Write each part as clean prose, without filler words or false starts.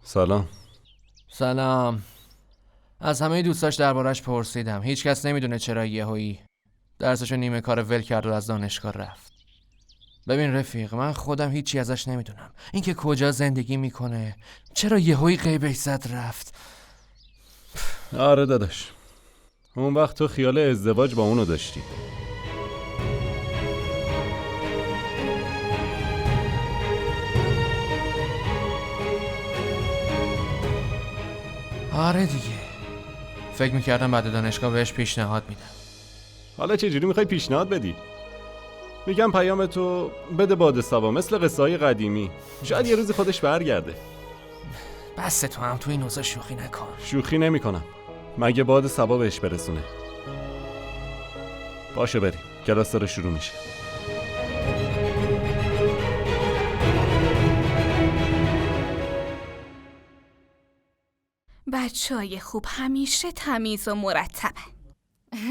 سلام. سلام. از همه دوستاش دربارش پرسیدم. هیچ کس نمیدونه چرا یهویی درسشو نیمه کار ول کرد و از دانشگاه رفت. ببین رفیق، من خودم هیچی ازش نمیدونم. اینکه کجا زندگی میکنه، چرا یهویی غیبش زد رفت. آره داداش، اون وقت تو خیال ازدواج با اونو داشتی. آره دیگه، فکر میکردم بعد دانشگاه بهش پیشنهاد میدم. حالا چجوری میخوای پیشنهاد بدی؟ میگم پیام تو بده باد صبا، مثل قصه های قدیمی. شاید یه روزی خودش برگرده. بس تو هم تو این اوضاع شوخی نکن. شوخی نمیکنم. مگه باد صبا بهش برسونه؟ باشه بریم، کلاس داره شروع میشه. بچه‌های خوب همیشه تمیز و مرتبن.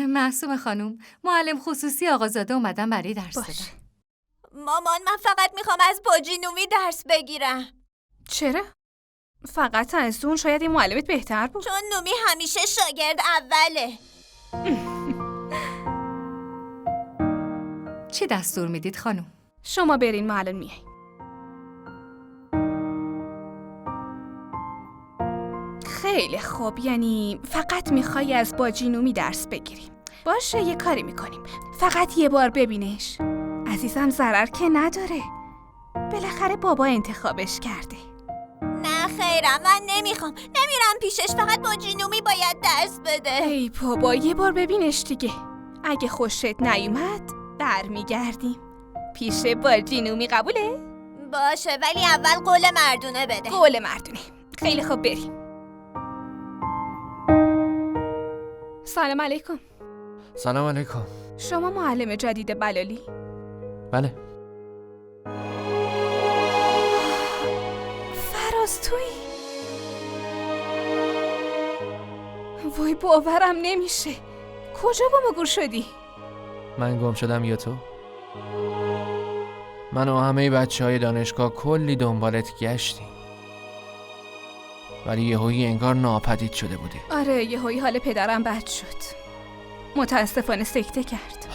معصومه خانم، معلم خصوصی آقازاده اومدن برای درس دادن. مامان، من فقط میخوام از باجینومی درس بگیرم. چرا؟ فقط از اون شاید این معلمت بهتر بود. چون نومی همیشه شاگرد اوله. چی دستور میدید خانم؟ شما برین، ما الان میاییم. خیلی خوب، یعنی فقط میخوای از باجینومی درس بگیریم. باشه، یه کاری میکنیم. فقط یه بار ببینش. عزیزم ضرر که نداره. بالاخره بابا انتخابش کرده. نه خیرم، من نمیخوام. نمیرم پیشش، فقط باجینومی باید درس بده. ای بابا، یه بار ببینش دیگه. اگه خوشت نیومد برمیگردیم پیش باجینومی. قبوله؟ باشه، ولی اول قول مردونه بده. قول مردونه. خیلی خوب، بریم. سلام علیکم. سلام علیکم. شما معلم جدید بلالی؟ بله. فراز تویی؟ وای باورم نمیشه. کجا با ما گور شدی؟ من گم شدم یا تو؟ من و همه بچه‌های دانشگاه کلی دنبالت گشتیم، ولی یهویی انگار ناپدید شده بودی. آره، یهویی حال پدرم بد شد. متاسفانه سکته کرد.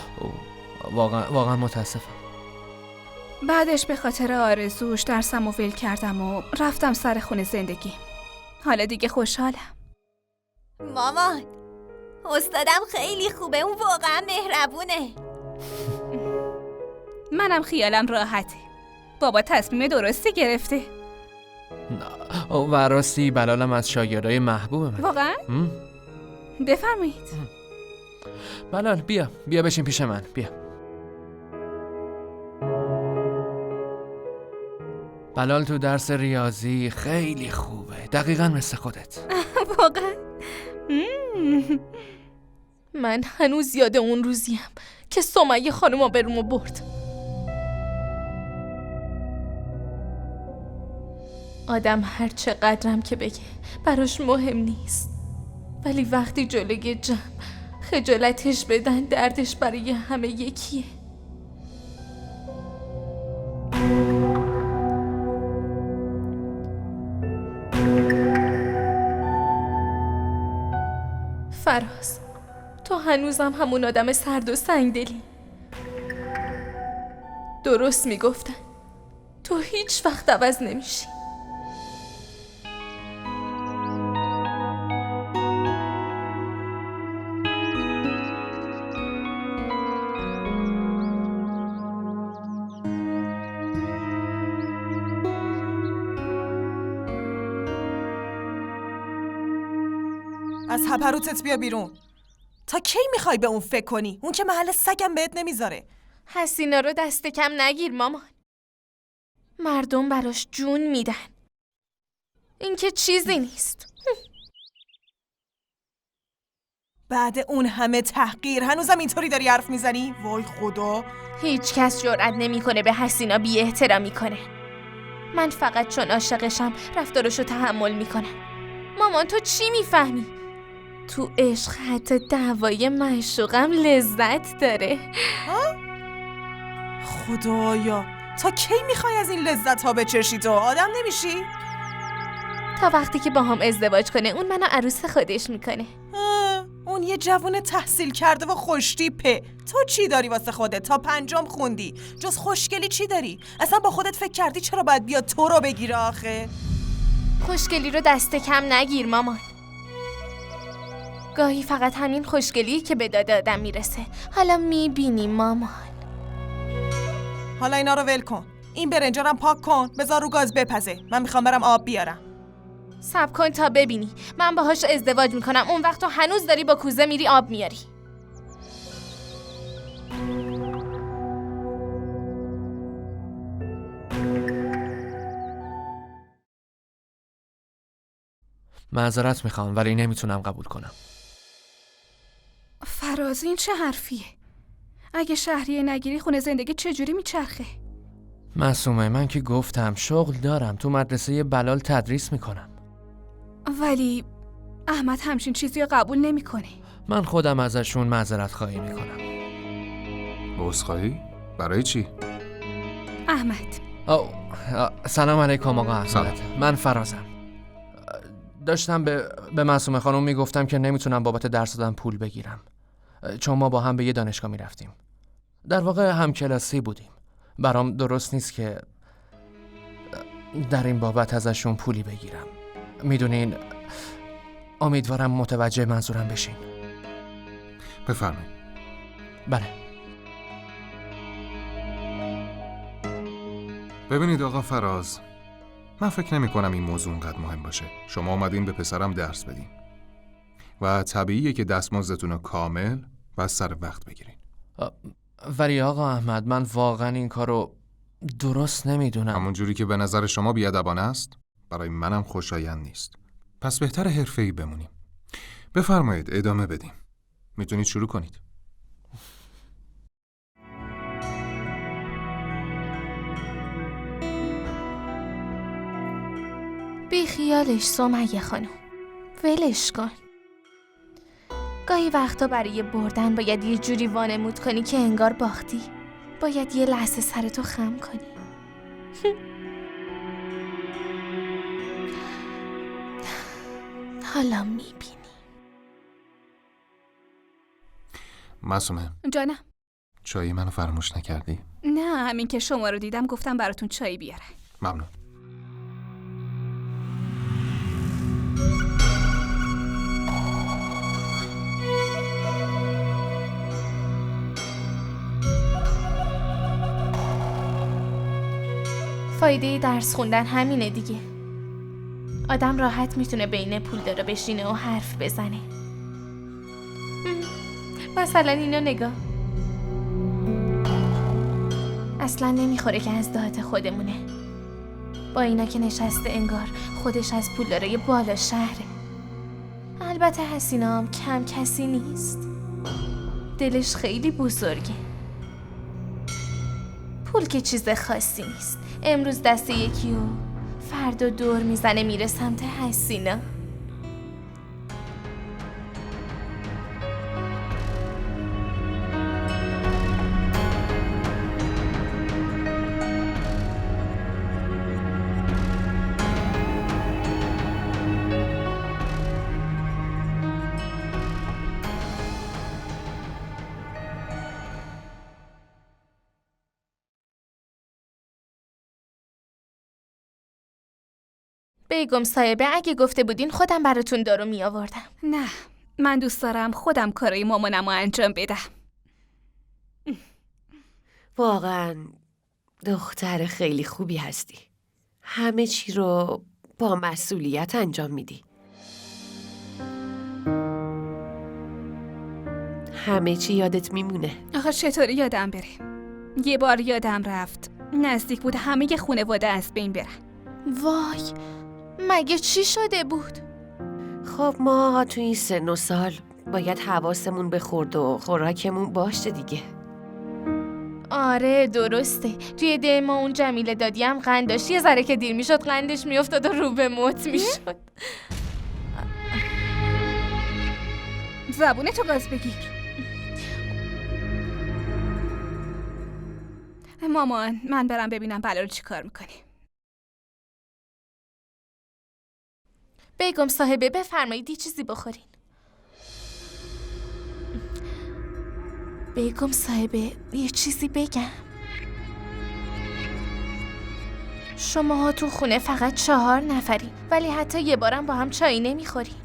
واقعا متاسفم. بعدش به خاطر آرزوش درسم و ول کردم و رفتم سر خونه زندگی. حالا دیگه خوشحالم. مامان، استادم خیلی خوبه. اون واقعا مهربونه. منم خیالم راحته. بابا تصمیم درستی گرفته. و راستی بلالم از شاگردای محبوب من. واقعا؟ بفرمایید. بلال بیا بشین پیش من. بیا. بلال تو درس ریاضی خیلی خوبه، دقیقاً مثل خودت. واقعا؟ من هنوز یاد اون روزیم که سمیه خانوم آبرومو برد. آدم هر چقدرم که بگه براش مهم نیست، ولی وقتی جلوی جمع خجالتش بدن دردش برای همه یکیه. فراز، تو هنوزم همون آدم سرد و سنگدلی. درست میگفتن، تو هیچ وقت عوض نمیشی. از هپروتت بیا بیرون. تا کی میخوای به اون فکر کنی؟ اون که محل سگم بهت نمیذاره. حسینا رو دست کم نگیر مامان. مردم براش جون میدن. این که چیزی نیست. بعد اون همه تحقیر هنوزم اینطوری داری حرف میزنی؟ وای خدا. هیچ کس جرئت نمیکنه به حسینا بی احترامی کنه. من فقط چون عاشقشم رفتارشو تحمل میکنم. مامان تو چی میفهمی؟ تو عشق حتی دعوای معشوقم لذت داره. خدایا، تا کی میخوای از این لذت ها بچشی؟ تو آدم نمیشی؟ تا وقتی که با هم ازدواج کنه اون منو عروس خودش میکنه. اون یه جوون تحصیل کرده و خوشتیپه. تو چی داری واسه خودت؟ تا 5 خوندی. جز خوشگلی چی داری؟ اصلا با خودت فکر کردی چرا باید بیاد تو رو بگیره آخه؟ خوشگلی رو دست کم نگیر مامان. گاهی فقط همین خوشگلی که به داد آدم میرسه. حالا میبینی مامان. حالا اینا رو ول کن. این برنجارم پاک کن، بذار رو گاز بپزه. من میخوام برم آب بیارم. صبر کن تا ببینی. من باهاش ازدواج میکنم، اون وقت تو هنوز داری با کوزه میری آب میاری. معذرت میخوام ولی نمیتونم قبول کنم. فراز این چه حرفیه؟ اگه شهریه نگیری خونه زندگی چجوری میچرخه؟ معصومه من که گفتم شغل دارم، تو مدرسه بلال تدریس میکنم. ولی احمد همچین چیزی رو قبول نمیکنه. من خودم ازشون معذرت خواهی میکنم. عذرخواهی؟ برای چی؟ احمد سلام علیکم آقا احمد. من فرازم. داشتم به معصومه خانم میگفتم که نمیتونم بابت درس دادن پول بگیرم، چون ما با هم به یه دانشگاه میرفتیم. در واقع همکلاسی بودیم. برام درست نیست که در این بابت ازشون پولی بگیرم. میدونین، امیدوارم متوجه منظورم بشین. بفرمایید. بله. ببینید آقا فراز، من فکر نمی کنم این موضوع اونقدر مهم باشه. شما اومدین به پسرم درس بدین و طبیعیه که دستمزدتون رو کامل و سر وقت بگیرین. ولی آقا احمد من واقعا این کارو درست نمیدونم. همون جوری که به نظر شما بی‌ادبانه است برای منم خوشایند نیست. پس بهتر حرفه‌ای بمونیم. بفرمایید ادامه بدیم. میتونید شروع کنید. بی خیالش سمیه خانم، ولش کن. گاهی وقتا برای بردن باید یه جوری وانمود کنی که انگار باختی. باید یه لحظه سرتو خم کنی. حالا میبینی. معصومه جانم. چای منو فراموش نکردی؟ نه، همین که شما رو دیدم گفتم براتون چای بیارم. ممنون. فایده درس خوندن همینه دیگه. آدم راحت میتونه بین پول داره بشینه و حرف بزنه. مثلا اینو نگاه. اصلا نمیخوره که از دهات خودمونه. با اینا که نشسته انگار خودش از پول داره یه بالا شهره. البته حسینا هم کم کسی نیست. دلش خیلی بزرگه. پول که چیز خاصی نیست. امروز دست یکی و فردا دور میزنه میره سمت حسینا. بیگم صاحبه اگه گفته بودین خودم براتون دارو می آوردم. نه، من دوست دارم خودم کارای مامانم رو انجام بدم. واقعا دختر خیلی خوبی هستی. همه چی رو با مسئولیت انجام میدی. همه چی یادت میمونه. آخه چطوری یادم بره؟ یه بار یادم رفت نزدیک بود همه خانواده از بین برن. وای، مگه چی شده بود؟ خب ما تو این سن و سال باید حواسمون به خورد و خوراکمون باشه دیگه. آره درسته. توی ده ما اون جمیله دادی هم قند داشت. یه ذره که دیر میشد قندش میافتاد و رو به موت میشد. زبونتو گاز بگیر. مامان، من برم ببینم بلا رو چی کار میکنی. بیگم صاحبه بفرمایید یه چیزی بخورین. بیگم صاحبه یه چیزی بگم. شماها تو خونه فقط 4 نفرین ولی حتی یه بارم با هم چایی نمیخورین.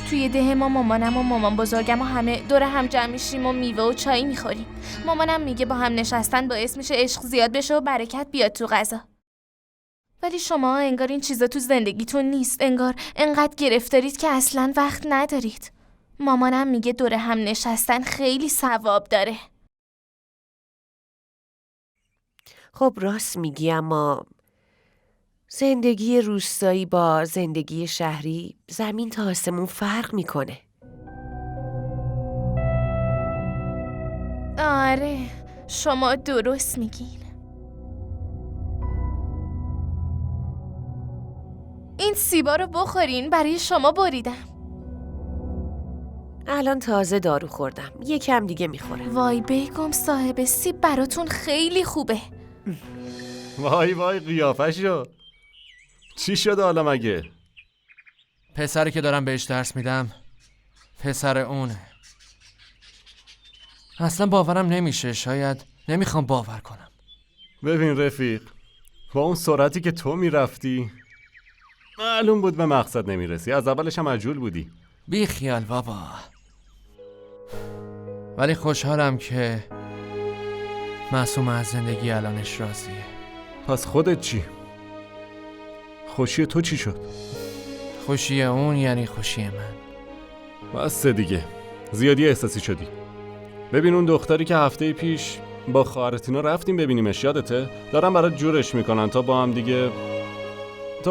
توی ده ما مامانم و مامان بزرگم و همه دور هم جمع میشیم و میوه و چایی میخوریم. مامانم میگه با هم نشستن باعث میشه عشق زیاد بشه و برکت بیاد تو غذا. ولی شما انگار این چیزا تو زندگیتون نیست. انگار انقدر گرفتارید که اصلاً وقت ندارید. مامانم میگه دور هم نشستن خیلی ثواب داره. خب راست میگی، اما زندگی روستایی با زندگی شهری زمین تا آسمون فرق میکنه. آره شما درست میگین. این سیبا رو بخورین، برای شما بریدم. الان تازه دارو خوردم، یکم دیگه میخورم. وای بیگم صاحب، سیب براتون خیلی خوبه. وای وای قیافشو. چی شده حالا مگه؟ پسری که دارم بهش درس میدم پسر اونه. اصلا باورم نمیشه، شاید نمیخوام باور کنم. ببین رفیق، با اون سرعتی که تو میرفتی معلوم بود به مقصد نمیرسی. از اولش هم عجول بودی. بی خیال بابا. ولی خوشحالم که معصوم از زندگی الانش راضیه. پس خودت چی؟ خوشی تو چی شد؟ خوشی اون یعنی خوشی من. بس دیگه، زیادی احساسی شدی. ببین اون دختری که هفته پیش با خواهرتینا رفتیم ببینیمش، یادته؟ دارن برات جورش میکنن تا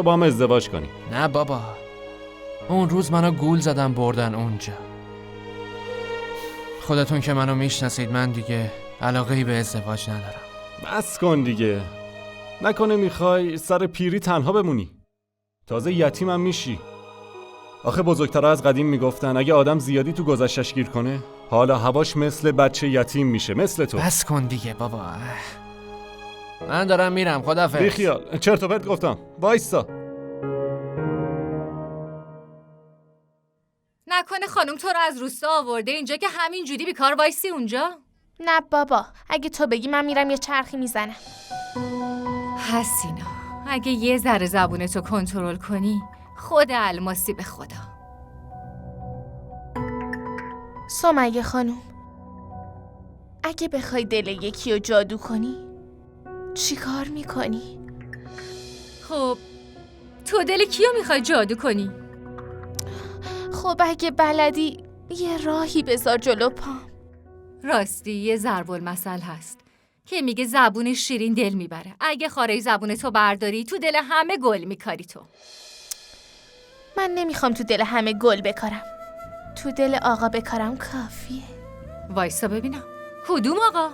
با هم ازدواج کنی. نه بابا، اون روز منو گول زدن بردن اونجا. خودتون که منو میشناسید، من دیگه علاقه‌ای به ازدواج ندارم. بس کن دیگه، نکنه میخوای سر پیری تنها بمونی؟ تازه یتیمم میشی. آخه بزرگترها از قدیم میگفتن اگه آدم زیادی تو گذشتش گیر کنه حالا هواش مثل بچه یتیم میشه، مثل تو. بس کن دیگه بابا، من دارم میرم، خدافظ. بی خیال، چرت و پرت گفتم، وایسا. نکنه خانم تو رو از روستا آورده اینجا که همین جوری بیکار وایسی اونجا؟ نه بابا، اگه تو بگی من میرم یه چرخی میزنم. حسینا، اگه یه ذره زبونتو کنترل کنی خود الماسی به خدا. سمیه خانم، اگه بخوای دل یکی رو جادو کنی چی کار میکنی؟ خب تو دل کیو میخوای جادو کنی؟ خب اگه بلدی یه راهی بذار جلو پام. راستی یه ضرب المثل هست که میگه زبون شیرین دل میبره. اگه خاره زبون تو برداری تو دل همه گل میکاری تو. من نمیخوام تو دل همه گل بکارم، تو دل آقا بکارم کافیه. وایسا ببینم کدوم آقا؟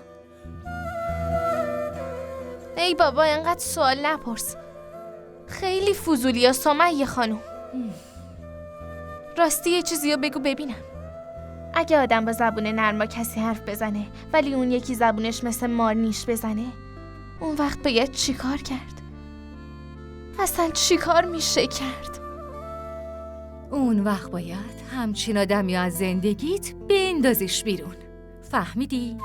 ای بابا اینقدر سوال نپرس، خیلی فضولی ها سمیه خانوم. راستی یه چیزی رو بگو ببینم. اگه آدم با زبون نرم با کسی حرف بزنه ولی اون یکی زبونش مثل مار نیش بزنه، اون وقت باید چی کار کرد؟ اصلا چی کار میشه کرد؟ اون وقت باید همچین آدمی از زندگیت بندازیش بیرون. فهمیدی؟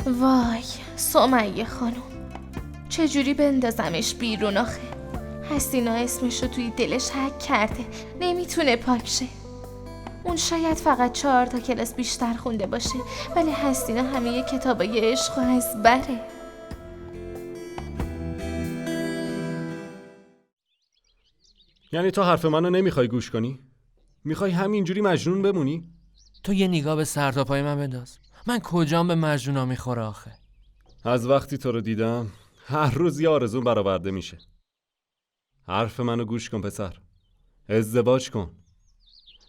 وای سمیه خانوم، چجوری بندازمش بیرون آخه؟ حسینا اسمشو توی دلش حک کرده، نمیتونه پاک شه. اون شاید فقط 4 تا کلاس بیشتر خونده باشه ولی حسینا همه کتابای عشق و از بره. یعنی تو حرف منو نمیخوای گوش کنی؟ میخوای همینجوری مجنون بمونی؟ تو یه نگاه به سر تا پای من بنداز. من کجام به مجنونا میخوره آخه؟ از وقتی تو رو دیدم هر روز یه آرزوم برآورده میشه. حرف منو گوش کن پسر، ازدواج کن.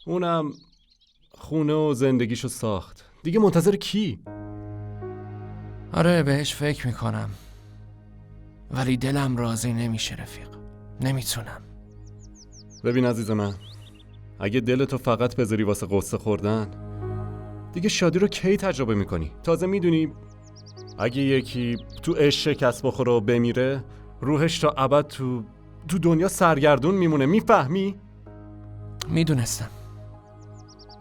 اونم خونه و زندگیشو ساخت، دیگه منتظر کی؟ آره بهش فکر میکنم ولی دلم راضی نمیشه رفیق، نمیتونم. ببین عزیز من، اگه دلتو فقط بذاری واسه قصه خوردن دیگه شادی رو کی تجربه میکنی؟ تازه میدونی اگه یکی تو عشق شکست بخوره و بمیره روحش تا ابد تو دنیا سرگردون میمونه. میفهمی؟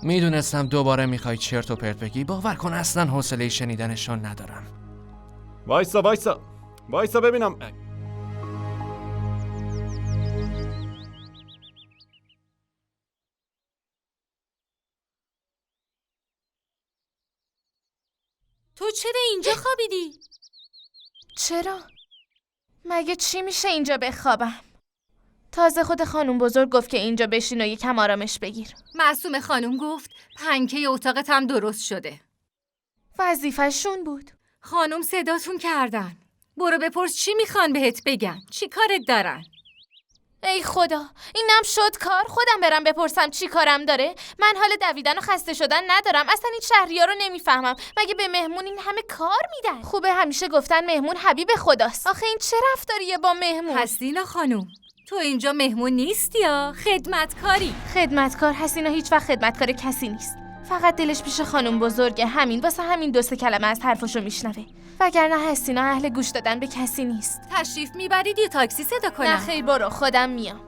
میدونستم دوباره میخوای چرت و پرت بگی. باور کن اصلا حوصله شنیدنشون ندارم. وایسا ببینم. تو چرا اینجا خوابیدی؟ چرا؟ مگه چی میشه اینجا بخوابم؟ تازه خود خانم بزرگ گفت که اینجا بشین و یکم آرامش بگیر. معصومه خانم گفت پنکه اتاقت هم درست شده. وظیفه‌شون بود. خانم صداتون کردن. برو بپرس چی میخوان بهت بگن. چی کارت دارن؟ ای خدا، اینم شد کار. خودم برم بپرسم چی کارم داره؟ من حال دویدن و خسته شدن ندارم. اصلا این شهری‌ها رو نمیفهمم. مگه به مهمون این همه کار میدن؟ خوبه همیشه گفتن مهمون حبیب خداست. آخه این چه رفتاریه با مهمون؟ حسینا خانم، تو اینجا مهمون نیستی یا خدمتکاری؟ خدمتکار حسینا هیچ وقت خدمتکار کسی نیست. فقط دلش پیش خانم بزرگه. همین واسه همین 2 کلمه از حرفشو میشنوه. وگرنه حسینا اهل گوش دادن به کسی نیست. تشریف میبرید یه تاکسی صدا کنم؟ نه خیر، برو، خودم میام.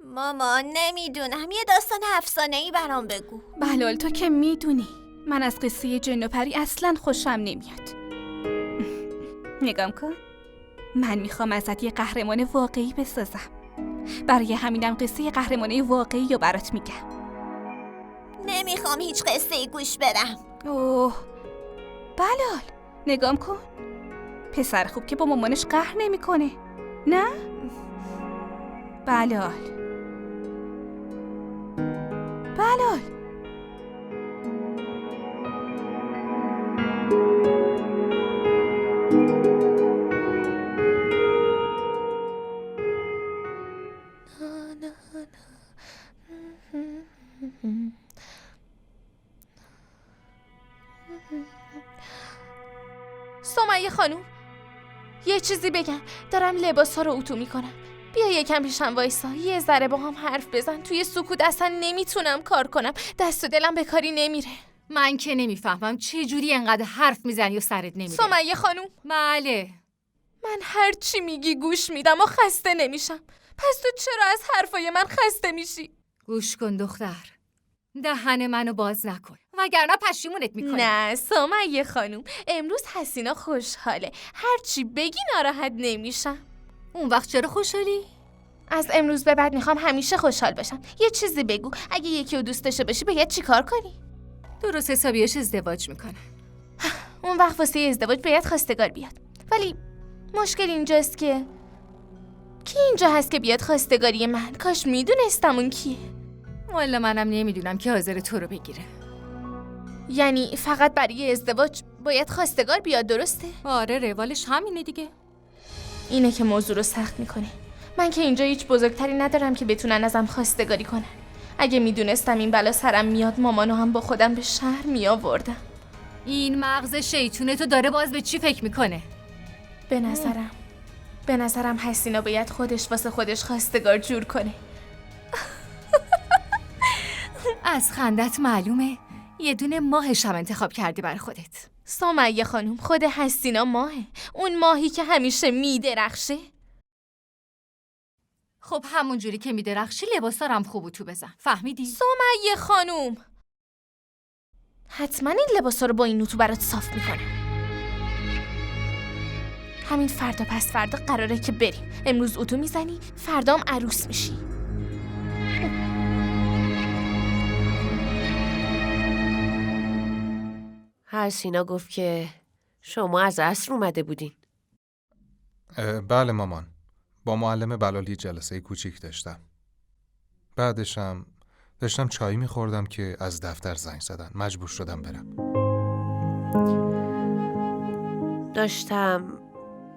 مامان نمیدونم، یه داستان افسانه‌ای برام بگو. بلال تو که میدونی من از قصه جن و پری اصلا خوشم نمیاد. نگام کن، من میخوام ازت یه قهرمان واقعی بسازم. برای همینم قصه قهرمانی واقعی رو برات میگم. نمیخوام هیچ قصه‌ای گوش بدم. اوه بلال، نگام کن، پسر خوب که با مامانش قهر نمیکنه. نه بلال، بلال. سمیه خانوم، یه چیزی بگم. دارم لباسا رو اتو میکنم. بیا یکم پیشم وایسا، یه ذره با هم حرف بزن. توی سکوت اصلا نمیتونم کار کنم. دست و دلم به کاری نمیره. من که نمیفهمم چه جوری انقدر حرف میزنی و سرت نمیره. سمیه خانوم، بله. من هر چی میگی گوش میدم و خسته نمیشم. پس تو چرا از حرفای من خسته میشی؟ گوش کن دختر، دهن منو باز نکن وگرنه پشیمونت میکنم. نه سمیه خانوم، امروز حسینا خوشحاله. هر چی بگی ناراحت نمیشم. اون وقت چرا خوشحالی؟ از امروز به بعد میخوام همیشه خوشحال باشم. یه چیزی بگو، اگه یکی رو دوست داشته باشی باید چی کار کنی؟ درست حسابیش ازدواج میکنه. اون وقت واسه ازدواج باید خواستگار بیاد. ولی مشکل اینجاست که کی اینجا هست که بیاد خواستگاری من؟ کاش میدونستم اون کیه. والا منم نمیدونم که حاضر تو رو بگیره. یعنی فقط برای ازدواج باید خواستگار بیاد، درسته؟ آره، روالش همینه دیگه. اینه که موضوع رو سخت میکنه. من که اینجا هیچ بزرگتری ندارم که بتونن ازم خواستگاری کنن. اگه میدونستم این بلا سرم میاد، مامانو هم با خودم به شهر میآوردم. این مغز شیطونه تو داره باز به چی فکر میکنه؟ به نظرم حسینا باید خودش واسه خودش خواستگار جور کنه. از خندت معلومه یه دونه ماهش هم انتخاب کردی برای خودت. سمیه خانوم، خود حسینا ماهه. اون ماهی که همیشه میدرخشه. خب همون جوری که میدرخشی لباسا رو هم خوب تو بزن. فهمیدی؟ سمیه خانوم، حتما این لباسا رو با این نوتو برات صاف میکنم. همین فردا پس فردا قراره که بریم. امروز اتو میزنی، فردام عروس میشی. حسینا گفت که شما از عصر اومده بودین. بله مامان، با معلم بلال یه جلسه کوچیک داشتم. بعدشم داشتم چای میخوردم که از دفتر زنگ زدن. مجبور شدم برم. داشتم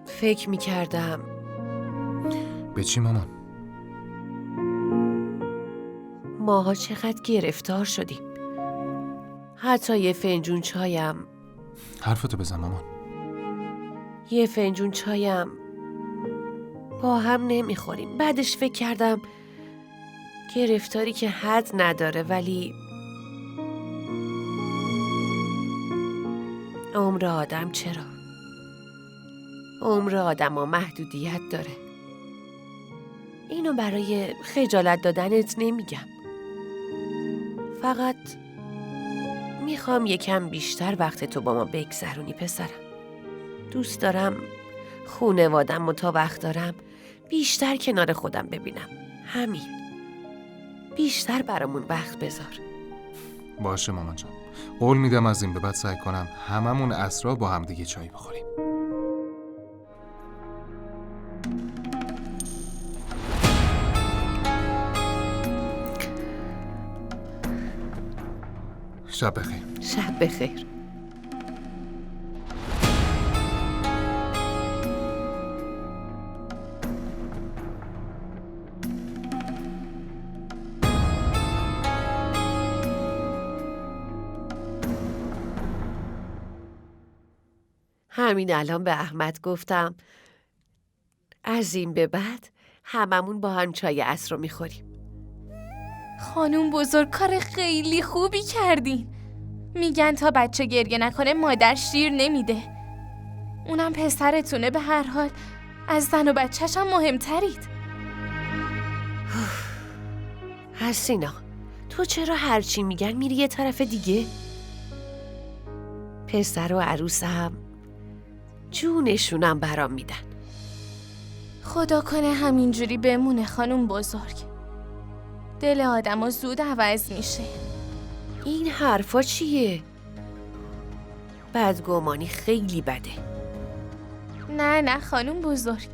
فکر میکردم. به چی مامان؟ ماها چقدر گرفتار شدیم. حتی یه فنجون چایم. حرفتو بزن مامان. یه فنجون چایم با هم نمیخوریم. بعدش فکر کردم گرفتاری که حد نداره، ولی عمر آدم چرا؟ عمر آدم ها محدودیت داره. اینو برای خجالت دادنت نمیگم. فقط میخوام یکم بیشتر وقت تو با ما بگذرونی پسرم. دوست دارم خونوادم و تا وقت دارم بیشتر کنار خودم ببینم. همین. بیشتر برامون وقت بذار. باشه مامان جان. قول میدم از این به بعد سعی کنم هممون عصرها با هم دیگه چای بخوریم. شب بخیر. شب بخیر. همین الان به احمد گفتم از این به بعد هممون با هم چای عصر رو میخوریم. خانوم بزرگ کار خیلی خوبی کردین. میگن تا بچه گریه نکنه مادر شیر نمیده. اونم پسرتونه، به هر حال از زن و بچه‌ش هم مهمترید. حسینا تو چرا هرچی میگن میری یه طرف دیگه؟ پسر و عروسم جونشونم برام میدن. خدا کنه همینجوری بمونه خانوم بزرگ. دل آدمو زود عوض میشه. این حرفا چیه؟ بدگمانی خیلی بده. نه خانوم بزرگ،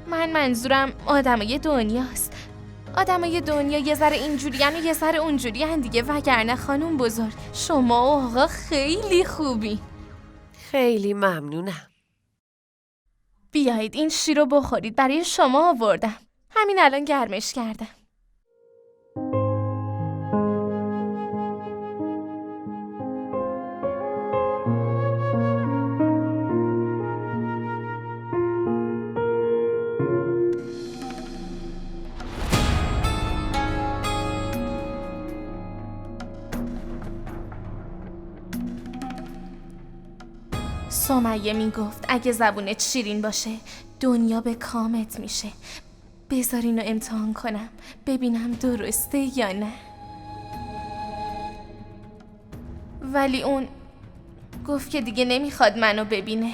من منظورم آدمای دنیاست. آدمای دنیا یه ذره اینجورین و یه ذره اونجورین دیگه، وگرنه خانوم بزرگ شما و آقا خیلی خوبی. خیلی ممنونم. بیایید این شیر رو بخورید، برای شما آوردم. همین الان گرمش کردم. سمیه میگفت اگه زبونت شیرین باشه دنیا به کامت میشه. بذار اینو امتحان کنم ببینم درسته یا نه. ولی اون گفت که دیگه نمیخواد منو ببینه.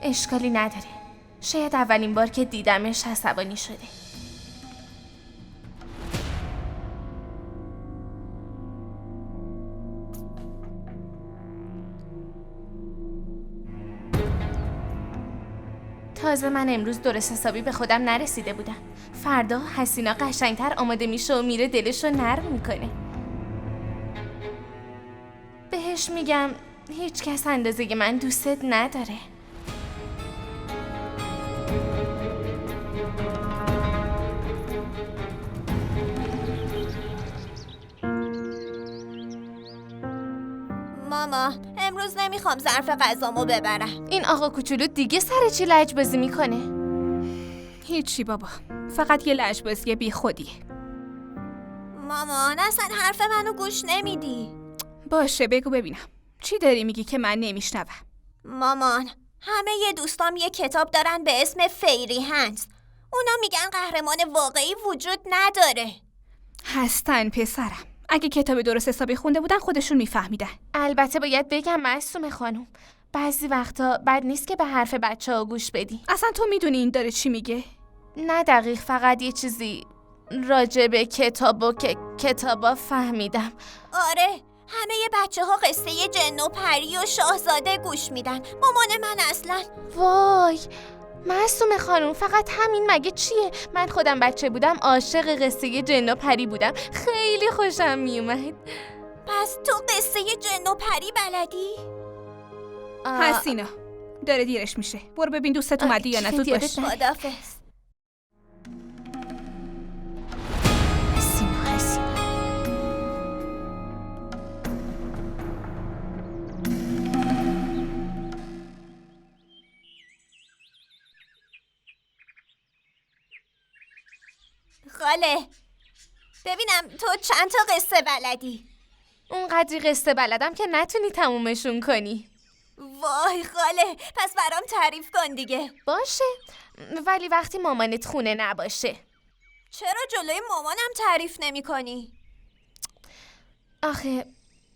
اشکالی نداره، شاید اولین بار که دیدمش عصبانی شده. تازه من امروز درست حسابی به خودم نرسیده بودم. فردا حسینا قشنگتر آماده میشه و میره دلشو نرم میکنه. بهش میگم هیچ کس اندازه من دوستت نداره. ماما امروز نمیخوام ظرف غذامو ببرم. این آقا کوچولو دیگه سر چی لجبازی میکنه؟ هیچی بابا، فقط یه لجبازی بی خودیه. مامان اصلا حرف منو گوش نمیدی. باشه بگو ببینم چی داری میگی که من نمیشنوم؟ مامان همه ی دوستام یه کتاب دارن به اسم فیری هنز. اونا میگن قهرمان واقعی وجود نداره. هستن پسرم، اگه کتاب درست حسابی خونده بودن خودشون میفهمیدن. البته باید بگم معصومه خانم، بعضی وقتا بد نیست که به حرف بچه‌ها گوش بدی. اصلا تو میدونی این داره چی میگه؟ نه دقیق، فقط یه چیزی راجع به کتابا فهمیدم. آره همه بچه ها قصه جن و پری و شاهزاده گوش میدن. مامان من اصلا وای معصومه خانم، فقط همین مگه چیه؟ من خودم بچه بودم عاشق قصه جن و پری بودم، خیلی خوشم میومد. پس تو قصه جن و پری بلدی؟ حسینا داره دیرش میشه، برو ببین دوستت اومدی یا نه. زود باش. خدافظ. خاله ببینم تو چند تا قصه بلدی؟ اونقدری قصه بلدم که نتونی تمومشون کنی. وای خاله، پس برام تعریف کن دیگه. باشه، ولی وقتی مامانت خونه نباشه. چرا جلوی مامانم تعریف نمی کنی؟ آخه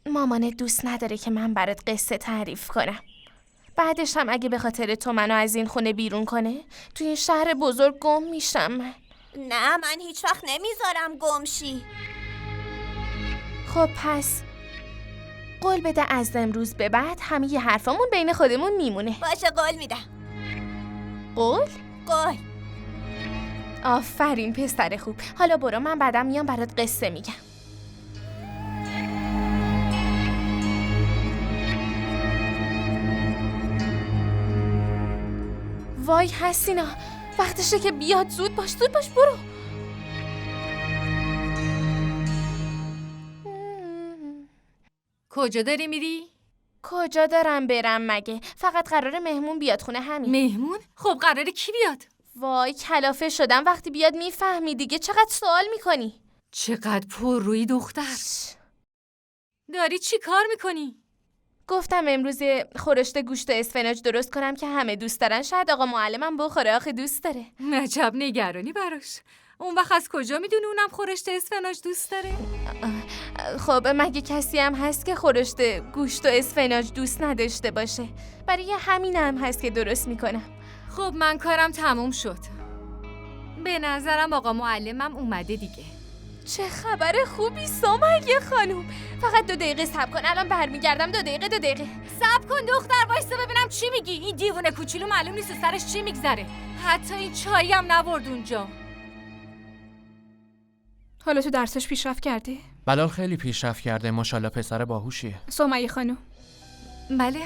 مامانت دوست نداره که من برات قصه تعریف کنم. بعدش هم اگه به خاطر تو منو از این خونه بیرون کنه، توی این شهر بزرگ گم میشم من. نه، من هیچ وقت نمیذارم گمشی. خب پس قول بده از امروز به بعد همه ی حرفامون بین خودمون میمونه. باشه، قول میدم. قول؟ قول. آفرین پسر خوب. حالا برو، من بعدم میام برات قصه میگم. وای حسینا، وقتشه که بیاد. زود باش برو. کجا داری میری؟ کجا دارم برم مگه؟ فقط قراره مهمون بیاد خونه، همین. مهمون؟ خب قراره کی بیاد؟ وای کلافه شدم، وقتی بیاد میفهمی دیگه. چقدر سوال میکنی؟ چقدر پر روی دختر. داری چی کار میکنی؟ گفتم امروز خورشت گوشت و اسفناج درست کنم که همه دوست دارن. شاید آقا معلمم بخوره، آخه دوست داره. عجب نگرانی براش. اون وقت از کجا میدونی اونم خورشت اسفناج دوست داره؟ خب مگه کسی هم هست که خورشت گوشت و اسفناج دوست نداشته باشه؟ برای همین هم هست که درست میکنم. خب من کارم تموم شد. به نظرم آقا معلمم اومده دیگه. چه خبر خوبی سمیه خانوم. فقط 2 دقیقه صبر کن، الان برمیگردم. 2 دقیقه. صبر کن دختر، وایسا ببینم چی میگی. این دیوونه کوچولو معلوم نیست سرش چی میگذره. حتی این چایی هم نبرد اونجا. حالا تو درسش پیشرفت کرده؟ بلال خیلی پیشرفت کرده، ماشاءالله پسر باهوشیه. سمیه خانوم، بله.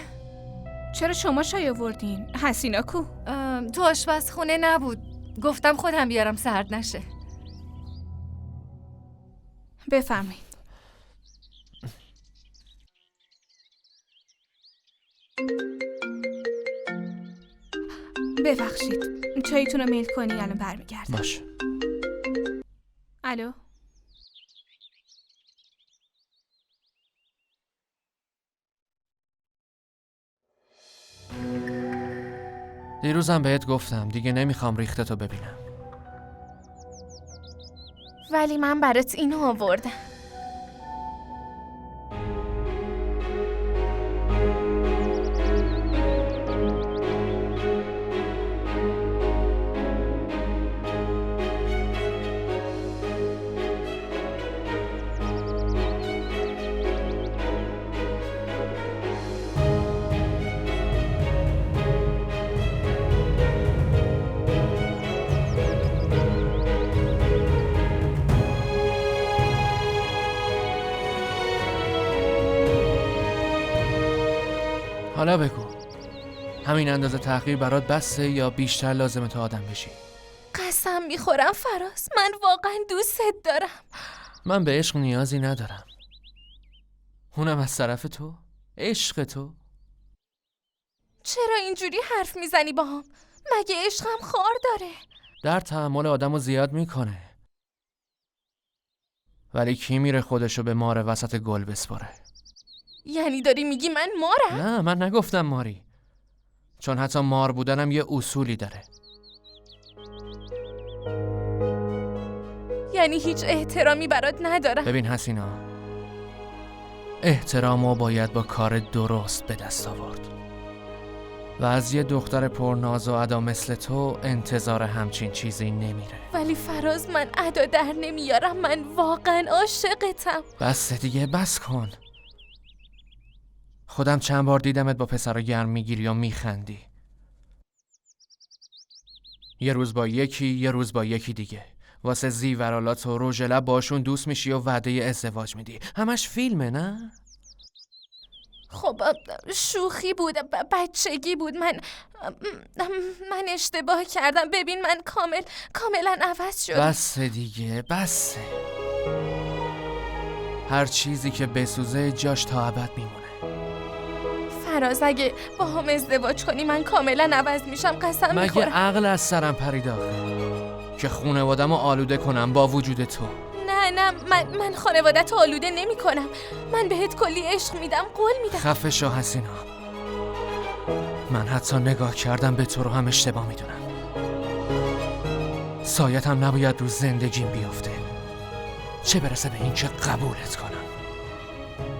چرا شما چای آوردین؟ حسینا کو؟ تو آشپزخونه نبود. گفتم خودم بیارم سرد نشه. بفرمایید. ببخشید، چایتون رو میل کنی، الان برمیگردم. باشه. الو. دیروزم بهت گفتم دیگه نمیخوام ریختتو ببینم. ولی من برات اینو آوردم. حالا بگو، همین اندازه تحقیر برات بسه یا بیشتر لازمه تا آدم بشی؟ قسم میخورم فراز، من واقعا دوستت دارم. من به عشق نیازی ندارم، اونم از طرف تو، عشق تو. چرا اینجوری حرف میزنی با هم؟ مگه عشقم خار داره؟ در تحمل آدمو زیاد میکنه، ولی کی میره خودشو به مار وسط گل بسپاره؟ یعنی داری میگی من مارم؟ نه، من نگفتم ماری، چون حتی مار بودنم یه اصولی داره. یعنی هیچ احترامی برات ندارم؟ ببین حسینا، احترامو باید با کار درست به دست آورد و از یه دختر پرناز و ادا مثل تو انتظار همچین چیزی نمیره. ولی فراز، من ادا در نمیارم، من واقعا عاشقتم. بس دیگه، بس کن. خودم چند بار دیدمت با پسرا گرم میگیری و میخندی، یه روز با یکی، یه روز با یکی دیگه، واسه زیورالات و رژ لب باشون دوست میشی و وعده ازدواج میدی. همش فیلمه نه؟ خب شوخی بود، بچگی بود. من اشتباه کردم. ببین من کاملا عوض شدم. بس دیگه، بس. هر چیزی که بسوزه جاش تا ابد میمونه. فراز اگه با هم ازدواج کنی من کاملا عوض میشم، قسم مگه میخورم. عقل از سرم پرید آخه که خونوادم رو آلوده کنم با وجود تو؟ نه من خانوادت آلوده نمی کنم. من بهت کلی عشق میدم، قول میدم. خفه شو حسینا. من حتی نگاه کردم به تو رو هم اشتباه میدونم. سایت هم نباید رو زندگیم بیفته، چه برسه به این که قبولت کنم.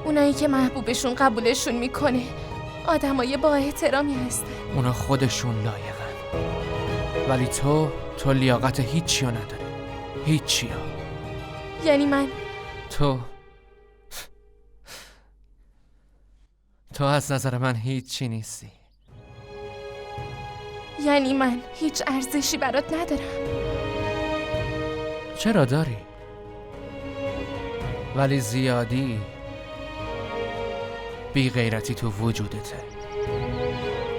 اونایی که محبوبشون قبولشون میکنه آدمای با احترامی هستن. اونا خودشون لایقن، ولی تو لیاقت هیچی رو نداری. هیچی رو. یعنی من تو از نظر من هیچی نیستی. یعنی من هیچ ارزشی برات ندارم. چرا داری؟ ولی زیادی بی غیرتی تو وجودته.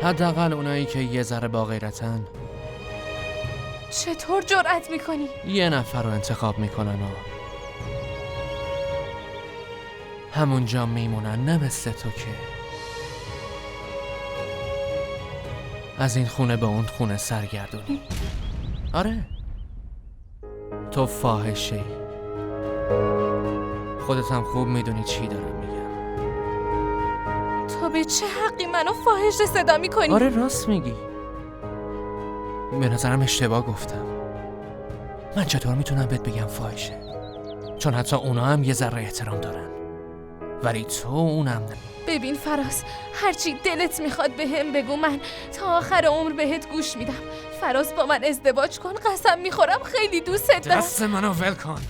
حداقل اونایی که یه ذره با غیرتن چطور جرأت میکنی؟ یه نفر رو انتخاب میکنن و همونجا میمونن، نه مثل تو که از این خونه به اون خونه سرگردونی. آره تو فاحشه، خودت هم خوب میدونی چی دارم میگم. تو به چه حقی منو فاحشه صدا میکنی؟ آره راست میگی، به نظرم اشتباه گفتم. من چطور میتونم بهت بگم فاحشه؟ چون حتی اونا هم یه ذره احترام دارن، ولی تو اونم نه. ببین فراز، هرچی دلت میخواد به هم بگو، من تا آخر عمر بهت گوش میدم. فراز با من ازدواج کن، قسم میخورم خیلی دوست دارم. دست منو ول کن.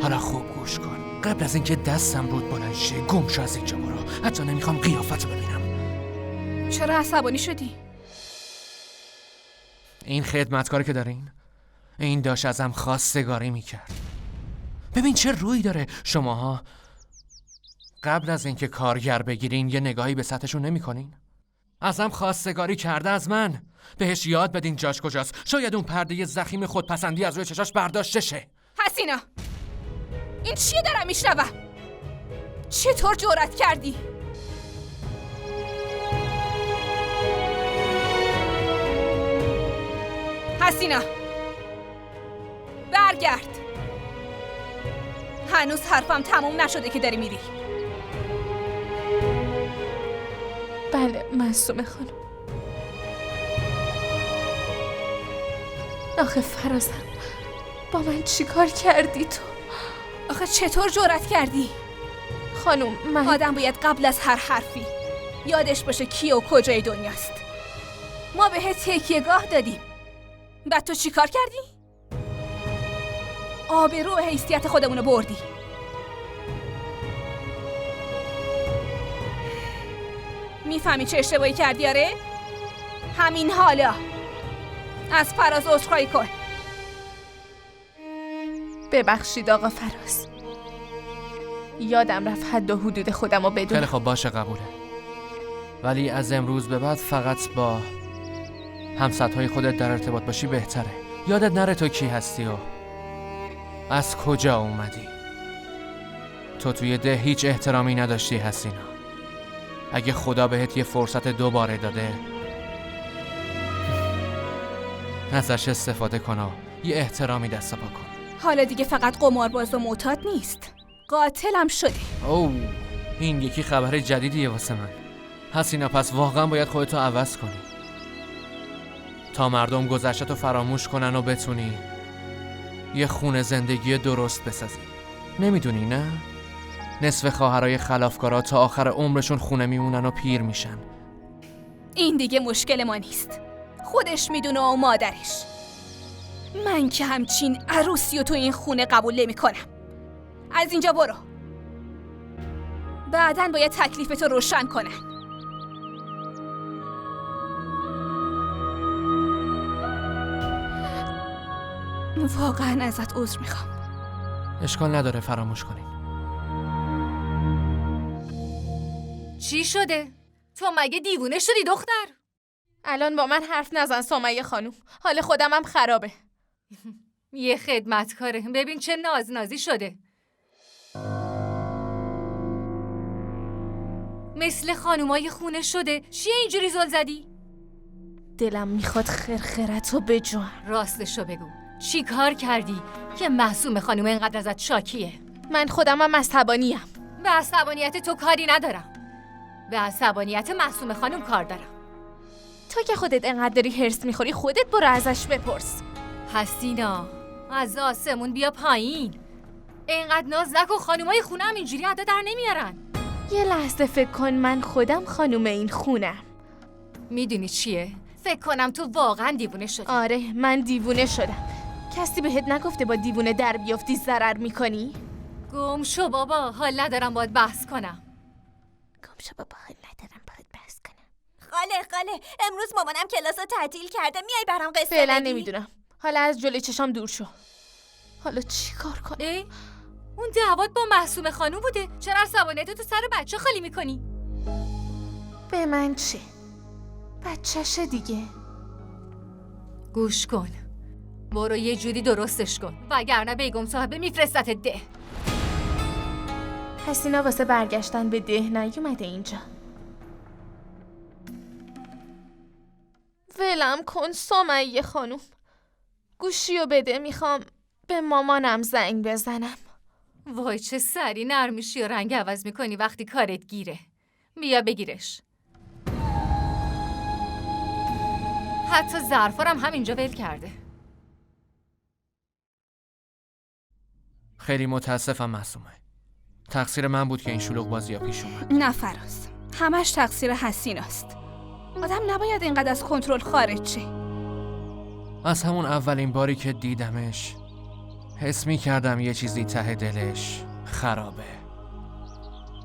حالا خوب گوش کن، قبل از اینکه دستم رود بلند شه گم شو از اینجا برو. حتی نمیخوام قیافتو ببینم. چرا عصبانی شدی؟ این خدمتکاری که دارین، این داشت ازم خواستگاری میکرد. ببین چه روی داره. شماها قبل از اینکه کارگر بگیرین یه نگاهی به سطحشون نمیکنین؟ ازم خواستگاری کرده، از من. بهش یاد بدین جاش کجاست. شاید اون پرده زخیم خودپسندی از روی چشاش برداشته شه. حسینا، این چیه دارم میشنوم؟ چطور جرأت کردی؟ حسینا برگرد. هنوز حرفم تموم نشده که داری میری. بله معصومه خانم. آخه فرازم، با من چیکار کردی تو؟ آخه چطور جرأت کردی؟ خانم من آدم باید قبل از هر حرفی یادش باشه کی و کجای دنیاست. ما بهت تکیه‌گاه دادیم، بعد تو چیکار کردی؟ آبرو و حیثیت خودمونو بردی. میفهمی چه اشتباهی کردی؟ آره؟ همین حالا از فراز عذرخواهی کن. ببخشید آقا فراز، یادم رفت حد و حدود خودم رو بدونم. خیلی خب باشه قبوله، ولی از امروز به بعد فقط با همسطهای خودت در ارتباط باشی بهتره. یادت نره تو کی هستی و از کجا اومدی. تو توی ده هیچ احترامی نداشتی حسینا. اگه خدا بهت یه فرصت دوباره داده ازش استفاده کن و یه احترامی دست پا کن. حالا دیگه فقط قمارباز و معتاد نیست، قاتلم شده. اوه، این یکی خبر جدیدیه واسه من. حسینا پس واقعا باید خودتو عوض کنی تا مردم گذشته‌تو فراموش کنن و بتونی یه خونه زندگی درست بسازی. نمیدونی نه؟ نصف خواهرای خلافکارا تا آخر عمرشون خونه میمونن و پیر میشن. این دیگه مشکل ما نیست، خودش میدونه و مادرش. من که همچین عروسی و تو این خونه قبول نمی کنم. از اینجا برو، بعدن باید تکلیفتو روشن کنن. واقعا ازت عذر میخوام. اشکال نداره، فراموش کنین. چی شده؟ تو مگه دیوونه شدی دختر؟ الان با من حرف نزن سمیه خانوم، حال خودم هم خرابه. یه خدمتکاره، ببین چه نازنازی شده. مثل خانومای خونه شده. چیه اینجوری زل زدی؟ دلم میخواد خرخرتو بجوام. راستشو بگو، چی کار کردی که معصوم خانوم اینقدر ازت شاکیه؟ من خودمم عصبانیم. به عصبانیت تو کاری ندارم، به عصبانیت معصوم خانوم کار دارم. تو که خودت انقدر داری هرس میخوری خودت برو ازش بپرس. حسینا، از آسمون بیا پایین. اینقدر ناز نکن، خانومای خونم اینجوری ادا در نمیارن. یه لحظه فکر کن من خودم خانوم این خونم. میدونی چیه؟ فکر کنم تو واقعا دیوونه شدی. آره من دیوونه شدم. کسی بهت نگفته با دیوونه در بیافتی ضرر میکنی؟ گم شو بابا، حال ندارم باید بحث کنم. خاله امروز مامانم کلاس رو تعطیل کرده، میای برام قصه فعلا بگی؟ نمیدونم. حالا از جلوی چشام دور شو. حالا چی کار کنم؟ اون دعوات با معصوم خانوم بوده، چرا عصبانیت تو سر بچه خالی میکنی؟ به من چه؟ بچه‌شه دیگه. گوش کن، برو یه جوری درستش کن وگرنه بیگم صاحبه میفرستت ده. حسینا واسه برگشتن به ده نیومده اینجا. ولم کن سمیه خانوم. گوشیو بده، میخوام به مامانم زنگ بزنم. وای چه سری نرمیشی و رنگ عوض میکنی وقتی کارت گیره. بیا بگیرش. حتی ظرفارم همینجا ول کرده. خیلی متاسفم معصومه. تقصیر من بود که این شلوغ بازی‌ها پیش اومد. نه فراز، همش تقصیر حسیناست. آدم نباید اینقدر از کنترل خارج شه. از همون اولین باری که دیدمش حس می‌کردم یه چیزی ته دلش خرابه.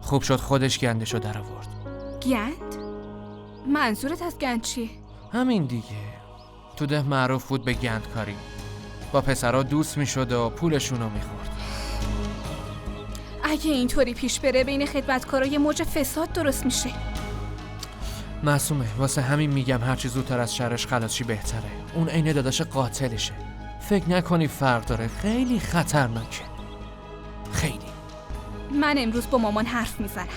خوب شد خودش گندشو در آورد. گند؟ منظورت از گند چیه؟ همین دیگه. تو ده معروف بود به گندکاری. با پسرها دوست میشد و پولشونو میخورد. اگه اینطوری پیش بره بین خدمتکارا یه موج فساد درست میشه. معصومه، واسه همین میگم هرچی زودتر از شرش خلاص شی بهتره. اون عین داداش قاتلشه. فکر نکنی فرق داره، خیلی خطرناکه. خیلی. من امروز با مامان حرف میزنم.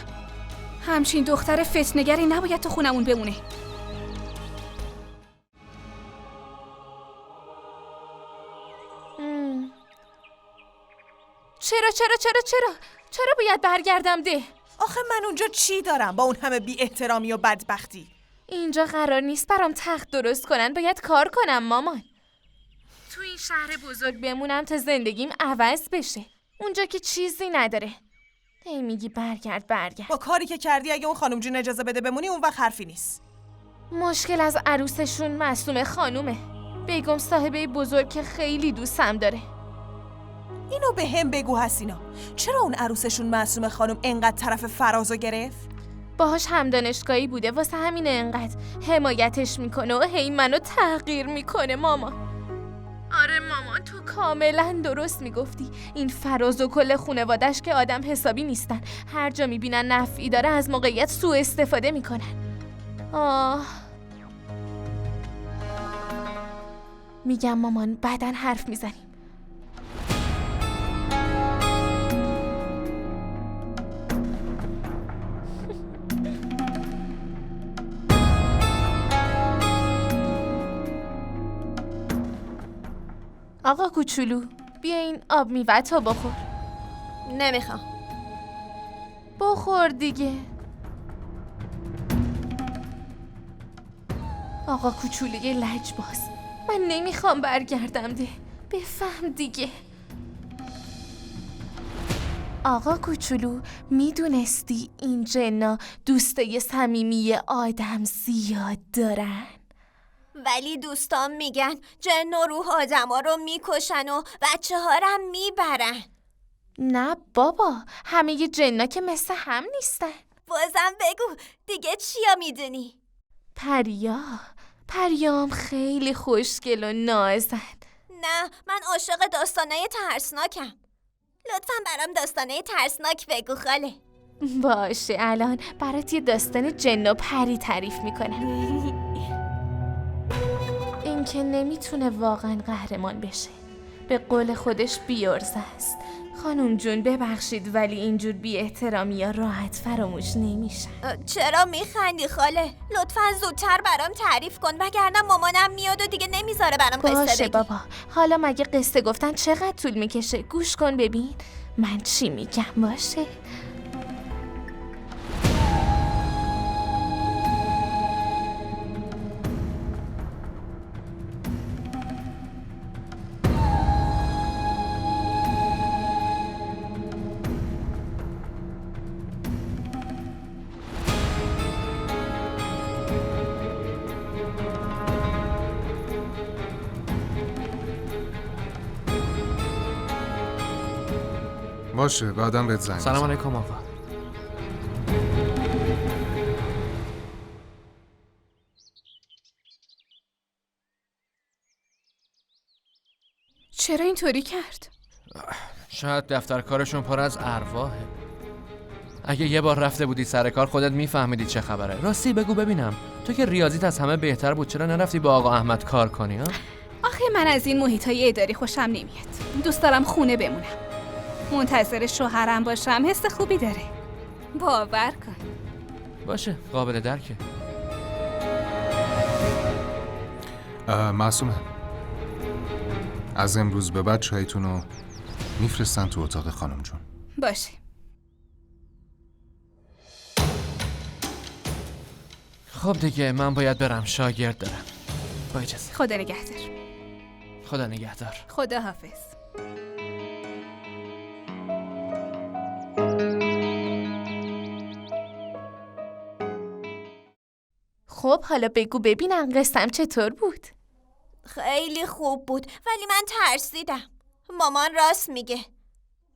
همچین دختر فتنه‌گری نباید تو خونمون بمونه. چرا باید برگردم ده؟ آخه من اونجا چی دارم با اون همه بی احترامی و بدبختی؟ اینجا قرار نیست برام تخت درست کنن، باید کار کنم مامان. تو این شهر بزرگ بمونم تا زندگیم عوض بشه. اونجا که چیزی نداره. هی میگی برگرد. با کاری که کردی اگه اون خانم جون اجازه بده بمونی اون وقت حرفی نیست. مشکل از عروسشون معصومه خانومه. بیگم صاحبه بزرگ که خیلی دوستم داره. اینو به هم بگو حسینا، چرا اون عروسشون معصومه خانم انقدر طرف فرازو گرفت؟ باهاش هم دانشگاهی بوده، واسه همینه انقدر حمایتش میکنه و هی منو تحقیر میکنه مامان. آره مامان، تو کاملا درست میگفتی. این فراز و کل خونوادش که آدم حسابی نیستن. هر جا میبینن نفعی داره از موقعیت سوء استفاده میکنن. میگم مامان بعدن حرف میزنیم. آقا کوچولو بیا این آب میوه‌تو بخور. نمیخوام. بخور دیگه. آقا کوچولوی لجباز، من نمیخوام برگردم ده. بفهم دیگه. آقا کوچولو، میدونستی این جنا دوستای صمیمی آدم زیاد دارن؟ ولی دوستان میگن جن و روح آدما رو میکشن و بچه ها رو میبرن. نه بابا، همه جنا که مثل هم نیستن. بازم بگو دیگه چیا میدونی؟ پریام خیلی خوشگل و نازن. نه، من عاشق داستانای ترسناکم. لطفاً برام داستانای ترسناک بگو خاله. باشه، الان برات یه داستان جن و پری تعریف میکنم. این که نمیتونه واقعا قهرمان بشه. به قول خودش بیارزه است. خانم جون ببخشید ولی اینجور بی احترامی ها راحت فراموش نمیشن. چرا میخندی خاله؟ لطفا زودتر برام تعریف کن وگرنه مامانم میاد و دیگه نمیذاره برام قصه باشه بگی. بابا، حالا مگه قصه گفتن چقدر طول میکشه؟ گوش کن ببین من چی میگم. باشه باشه بعدم بهت زنگ سلام می‌زنم. علیکم آقا. چرا اینطوری کرد؟ شاید دفتر کارشون پر از ارواحه. اگه یه بار رفته بودی سر کار خودت میفهمیدی چه خبره. راستی بگو ببینم، تو که ریاضیت از همه بهتر بود چرا نرفتی با آقا احمد کار کنی ها؟ آخه من از این محیطای اداری خوشم نمیاد. دوست دارم خونه بمونم. منتظر شوهرم باشم حس خوبی داره. باور کن. باشه قابل درکه. معصومه از امروز به بعد چایتون رو میفرستن تو اتاق خانم جون. باشه. خب دیگه من باید برم، شاگرد دارم. با اجازه. خدا نگهدار. خدا نگهدار. خدا حافظ. خب حالا بگو ببینم قصم چطور بود؟ خیلی خوب بود ولی من ترسیدم. مامان راست میگه.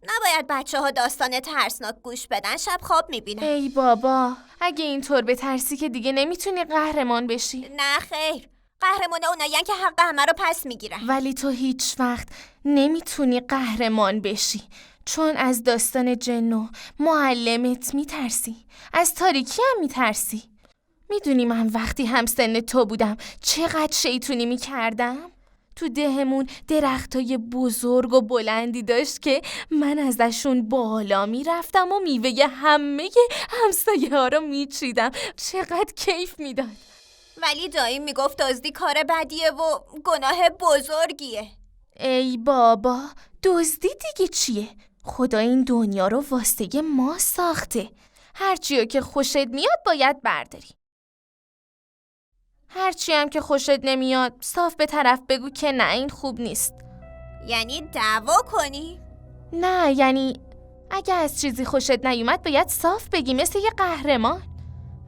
نباید بچه‌ها داستان ترسناک گوش بدن، شب خواب میبینن. ای بابا، اگه اینطور بترسی که دیگه نمیتونی قهرمان بشی. نه خیر، قهرمان اونایین که حق همه رو پس میگیرن. ولی تو هیچ وقت نمیتونی قهرمان بشی، چون از داستان جنو معلمت میترسی، از تاریکی هم میترسی. میدونی من وقتی همسن تو بودم چقدر شیطونی میکردم؟ تو دهمون درختای بزرگ و بلندی داشت که من ازشون بالا میرفتم و میوه همه همسایه ها رو میچیدم. چقدر کیف میداد. ولی داییم میگفت دزدی کار بدیه و گناه بزرگیه. ای بابا، دزدی دیگه چیه؟ خدا این دنیا رو واسه ما ساخته. هرچیو که خوشت میاد باید برداری. هرچی هم که خوشت نمیاد صاف به طرف بگو که نه این خوب نیست. یعنی دعوا کنی؟ نه یعنی اگه از چیزی خوشت نیومد باید صاف بگی مثل یه قهرمان.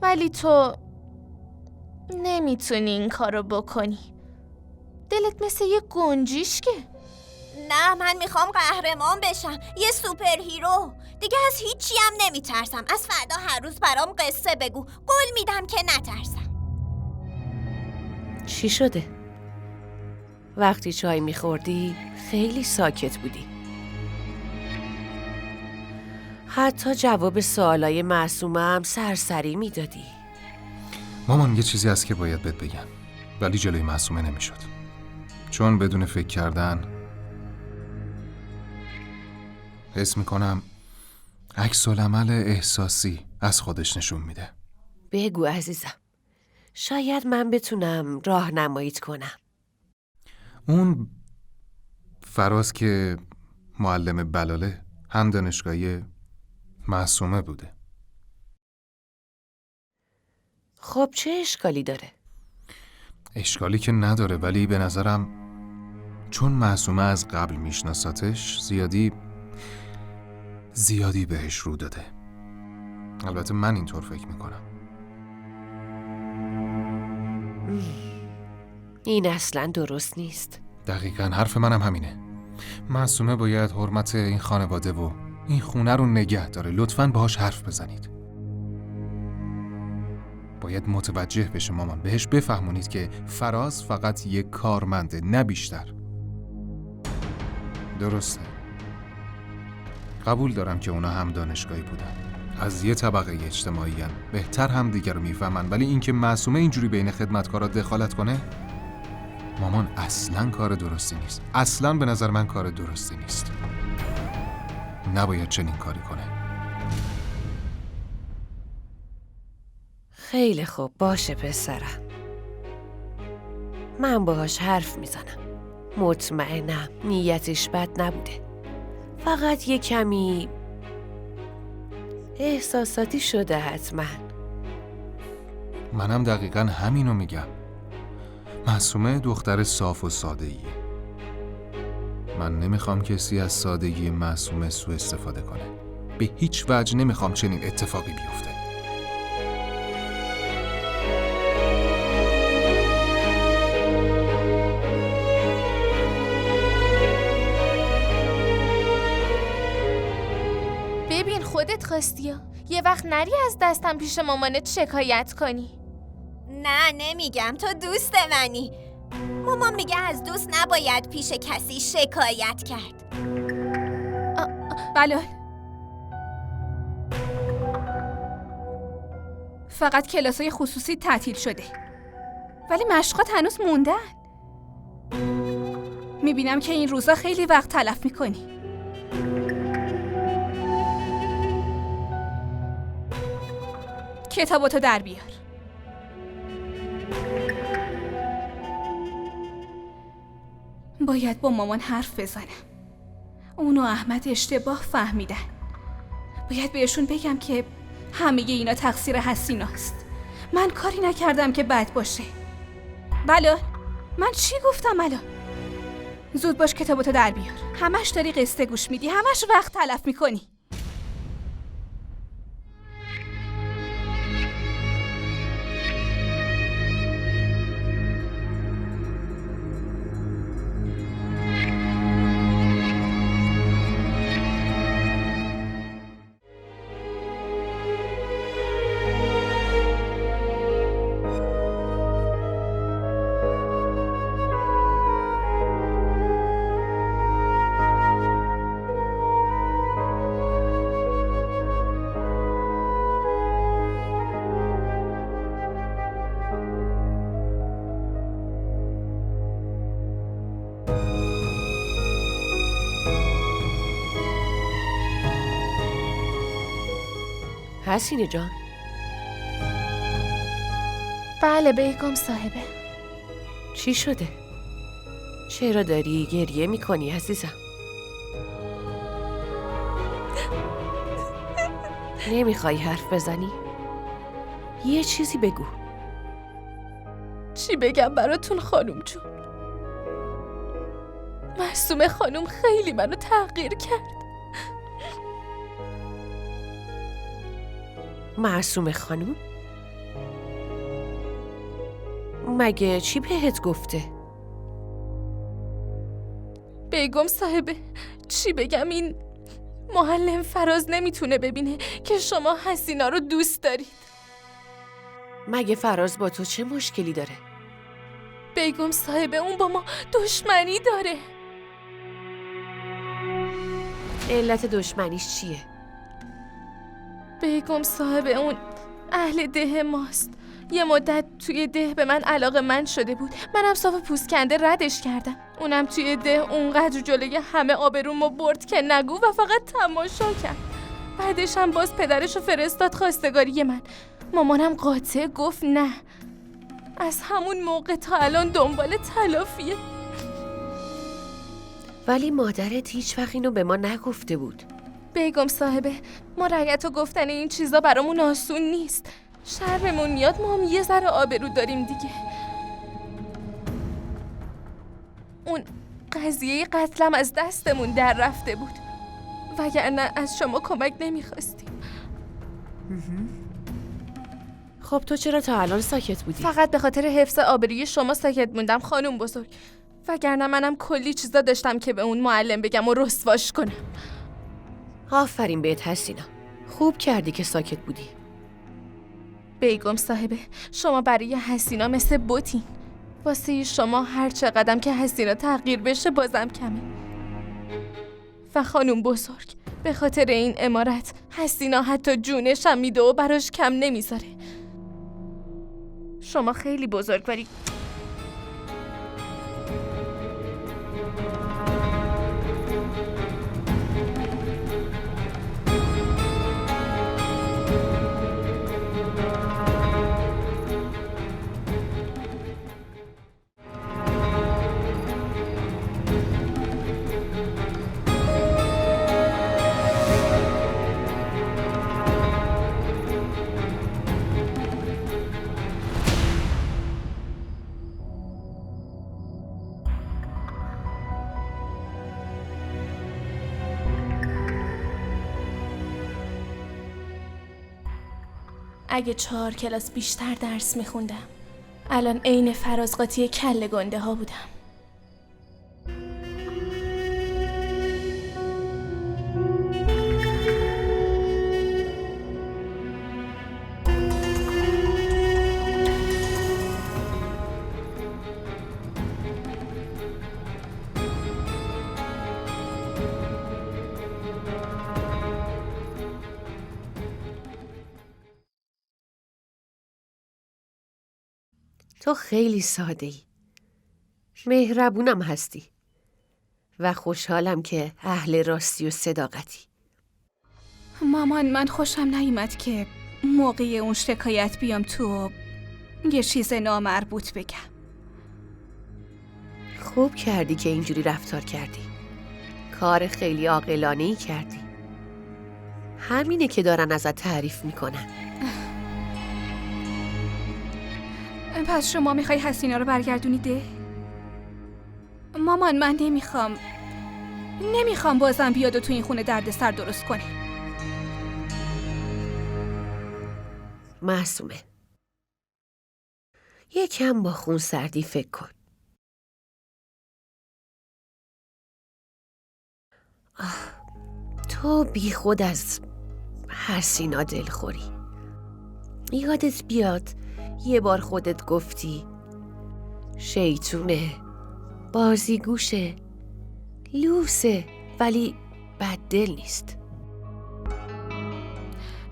ولی تو نمیتونی این کارو بکنی. دلت مثل یه گنجیشکه. نه من میخوام قهرمان بشم، یه سوپر هیرو. دیگه از هیچی هم نمیترسم. از فردا هر روز برام قصه بگو، قول میدم که نترسم. چی شده؟ وقتی چای میخوردی خیلی ساکت بودی. حتی جواب سوالای معصومه هم سرسری میدادی. مامان یه چیزی هست که باید بهت بگم ولی جلوی معصومه نمیشد، چون بدون فکر کردن حس میکنم عکس‌العمل احساسی از خودش نشون میده. بگو عزیزم، شاید من بتونم راهنماییت کنم. اون فراز که معلم بلاله هم دانشگاهی معصومه بوده. خب چه اشکالی داره؟ اشکالی که نداره ولی به نظرم چون معصومه از قبل میشناساتش زیادی بهش رو داده. البته من اینطور فکر میکنم. این اصلا درست نیست. دقیقاً حرف منم همینه. معصومه باید حرمت این خانواده و این خونه رو نگه داره. لطفاً باهاش حرف بزنید. باید متوجه بشه مامان، بهش بفهمونید که فراز فقط یک کارمنده نه بیشتر. درسته. قبول دارم که اونا هم دانشگاهی بودن، از یه طبقه اجتماعی هن. بهتر هم دیگر رو میفهمن، ولی اینکه معصومه اینجوری بین خدمتکارا دخالت کنه مامان اصلاً کار درستی نیست. اصلاً به نظر من کار درستی نیست. نباید چنین کاری کنه. خیلی خوب باشه پسرم. من باهاش حرف میزنم. مطمئنم نیتش بد نبوده. فقط یه کمی احساساتی شده حتما. منم دقیقاً همینو میگم. معصومه دختر صاف و ساده‌ایه. من نمیخوام کسی از سادگی معصومه سوء استفاده کنه. به هیچ وجه نمیخوام چنین اتفاقی بیفته. ببین خودت خواستی ها. یه وقت نری از دستم پیش مامانت شکایت کنی. نه نمیگم، تو دوست منی. مامان میگه از دوست نباید پیش کسی شکایت کرد. بلال، فقط کلاسای خصوصی تعطیل شده ولی مشقات هنوز موندن. میبینم که این روزا خیلی وقت تلف میکنی. کتاباتو در بیار. باید با مامان حرف بزنم. اون و احمد اشتباه فهمیدن. باید بهشون بگم که همه اینا تقصیر حسیناست. من کاری نکردم که بد باشه. بله، من چی گفتم الان؟ زود باش کتاباتو در بیار. همش داری قصه گوش میدی، همش وقت تلف میکنی. حسینه جان. بله بیگم صاحبه. چی شده؟ چرا داری گریه میکنی عزیزم؟ نمیخوای حرف بزنی؟ یه چیزی بگو. چی بگم براتون خانم جون؟ معصومه خانم خیلی منو تحقیر کرد. معصومه خانم؟ مگه چی بهت گفته؟ بیگم صاحبه چی بگم، این معلم فراز نمیتونه ببینه که شما حسینا رو دوست دارید. مگه فراز با تو چه مشکلی داره؟ بیگم صاحبه اون با ما دشمنی داره. علت دشمنیش چیه؟ بیگم صاحبه اون اهل ده ماست. یه مدت توی ده به من علاقه‌مند شده بود. منم صاف پوست کنده ردش کردم. اونم توی ده اونقدر جلوی همه آبرومو برد که نگو و فقط تماشا کرد. بعدش هم باز پدرشو فرستاد خواستگاری من. مامانم قاطع گفت نه. از همون موقع تا الان دنبال تلافیه. ولی مادرت هیچ وقت اینو به ما نگفته بود. بیگم صاحبه ما رعیت و گفتن این چیزا برامون آسون نیست. شرممون میاد، ما هم یه ذره آبرو داریم دیگه. اون قضیه قتلم از دستمون در رفته بود، وگرنه از شما کمک نمیخواستیم. خب تو چرا تا الان ساکت بودی؟ فقط به خاطر حفظ آبروی شما ساکت موندم خانم بزرگ، وگرنه منم کلی چیزا داشتم که به اون معلم بگم و رسواش کنم. آفرین بهت حسینا، خوب کردی که ساکت بودی. بیگم صاحبه شما برای حسینا مثل بوتین. واسه شما هر چقدر که حسینا تغییر بشه بازم کمه. و خانم بزرگ به خاطر این امارت حسینا حتی جونش هم میده و براش کم نمیذاره. شما خیلی بزرگواری. اگه 4 کلاس بیشتر درس میخوندم الان عین فراز قاطی کله گنده ها بودم. تو خیلی ساده ای. مهربونم هستی. و خوشحالم که اهل راستی و صداقتی. مامان من خوشم نیومد که موقع اون شکایت بیام تو و یه چیز نامربوط بگم. خوب کردی که اینجوری رفتار کردی. کار خیلی عاقلانه‌ای کردی. همینه که دارن ازت تعریف میکنن. پس شما میخوای حسینا رو برگردونی ده؟ مامان من نمیخوام بازم بیاد و تو این خونه دردسر درست کنه. معصومه، یکم با خون سردی فکر کن. تو بی خود از حسینا دلخوری. یادت بیاد یه بار خودت گفتی شیطونه، بازیگوشه، لوسه ولی بددل نیست.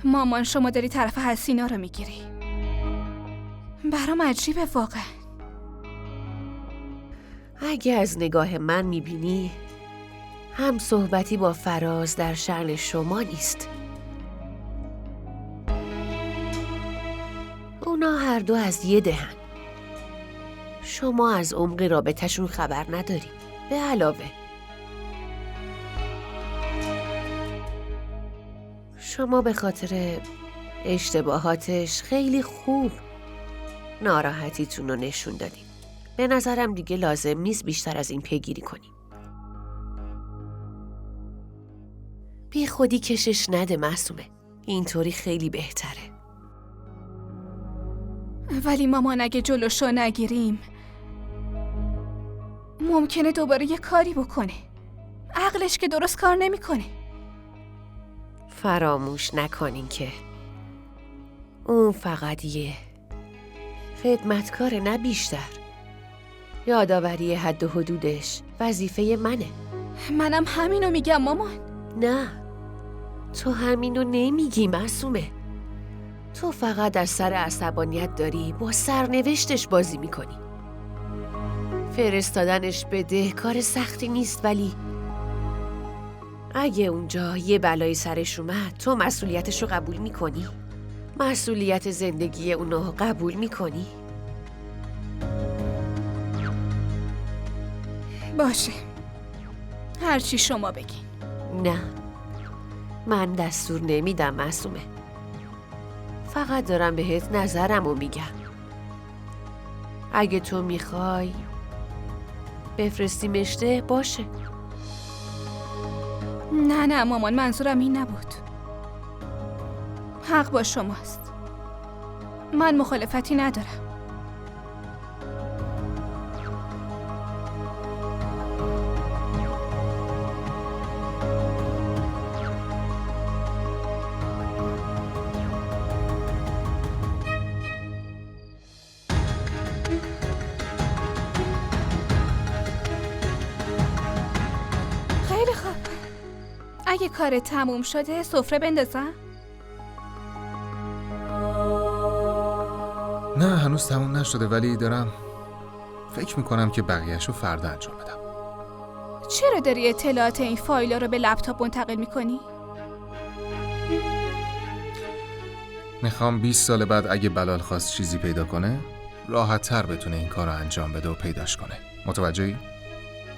مامان شما داری طرف حسینا رو میگیری. برام عجیبه واقعا. اگه از نگاه من میبینی هم صحبتی با فراز در شأن شما نیست. اونا هر دو از یه دهن. شما از عمق رابطه‌شون خبر نداری. به علاوه شما به خاطر اشتباهاتش خیلی خوب ناراحتیتون رو نشون دادین. به نظرم دیگه لازم نیست بیشتر از این پیگیری کنیم. بی خودی کشش نده معصومه. اینطوری خیلی بهتره. ولی مامان اگه جلوشو نگیریم ممکنه دوباره یه کاری بکنه. عقلش که درست کار نمیکنه. فراموش نکنین که اون فقط یه خدمتکاره، نه بیشتر. یادآوری حد و حدودش وظیفه منه. منم همینو میگم مامان. نه، تو همینو نمیگی معصومه. تو فقط از سر عصبانیت داری با سرنوشتش بازی میکنی. فرستادنش به ده کار سختی نیست، ولی اگه اونجا یه بلایی سرش اومد تو مسئولیتش رو قبول میکنی؟ مسئولیت زندگی اونو قبول میکنی؟ باشه، هرچی شما بگین. نه، من دستور نمیدم معصومه. فقط دارم بهت نظرمو میگم. اگه تو میخوای بفرستیمش ده باشه. نه مامان، منظورم این نبود. حق با شماست. من مخالفتی ندارم. خیلی خوب. اگه کار تموم شده سفره بندازم؟ نه هنوز تموم نشده، ولی دارم فکر میکنم که بقیه‌شو فردا انجام بدم. چرا داری اطلاعات این فایل رو به لپتاپ منتقل میکنی؟ میخوام 20 سال بعد اگه بلال خواست چیزی پیدا کنه راحت تر بتونه این کار رو انجام بده و پیداش کنه. متوجهی؟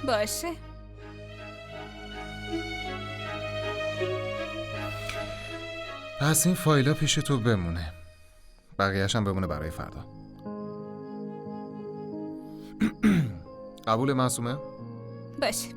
باشه. پس این فایلا پیش تو بمونه، بقیه‌ش هم بمونه برای فردا. قبول معصومه؟ باشه.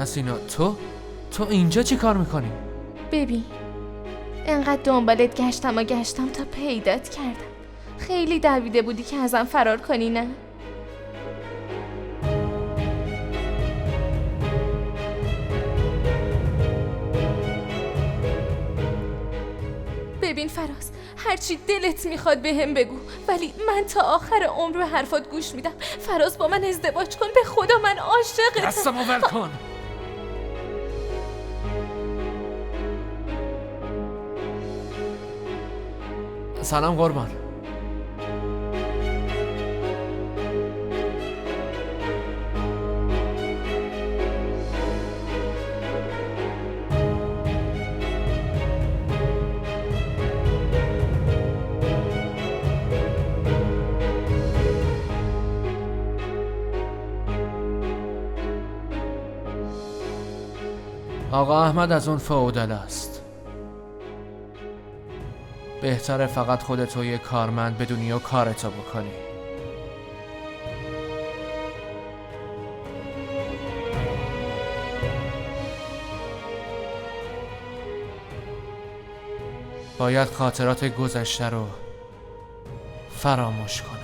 حسینا تو اینجا چی کار میکنی؟ ببین، انقدر دنبالت گشتم تا پیدات کردم. خیلی دویده بودی که ازم فرار کنی، نه؟ ببین فراز، هرچی دلت میخواد بهم بگو، ولی من تا آخر عمر به حرفات گوش میدم. فراز، با من ازدواج کن، به خدا من عاشقتم. دستمو ول کن. سلام قربان. آقا احمد از اون فئودال است. بهتره فقط خودتو یه کارمند بدونی و کارتو بکنی. باید خاطرات گذشته رو فراموش کنم.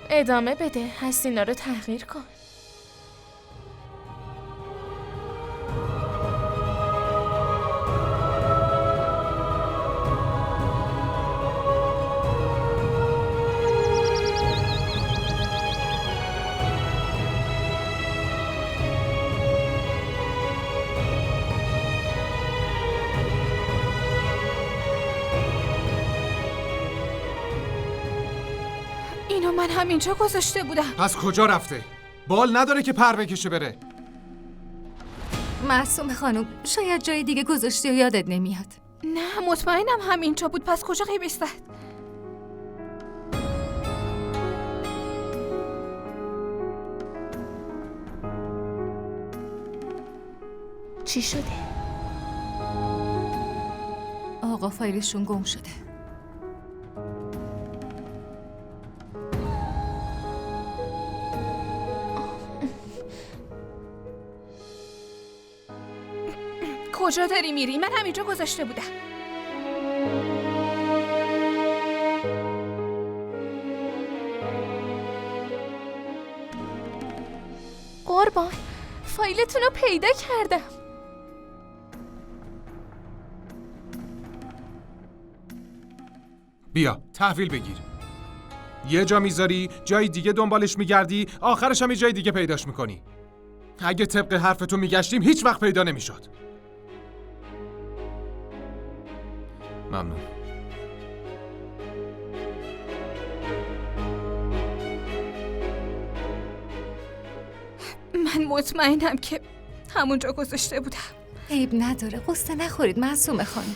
ادامه بده، حسینا رو تحقیر کن. اینو من همینجا گذاشته بودم. پس کجا رفته؟ بال نداره که پر بکشه بره. معصومه خانم، شاید جای دیگه گذاشتی و یادت نمیاد. نه، مطمئنم همینجا بود. پس کجا غیب استد؟ چی شده؟ آقا فایلشون گم شده. کجا داری میری؟ من همینجا گذاشته بودم. قربان، فایلتون رو پیدا کردم. بیا تحویل بگیر. یه جا میذاری، جای دیگه دنبالش میگردی، آخرش هم یه جای دیگه پیداش میکنی. اگه طبق حرفتون میگشتیم هیچ وقت پیدا نمیشد. ممنون. من مطمئنم که همونجا گذاشته بودم. عیب نداره، قصه نخورید معصومه خانم.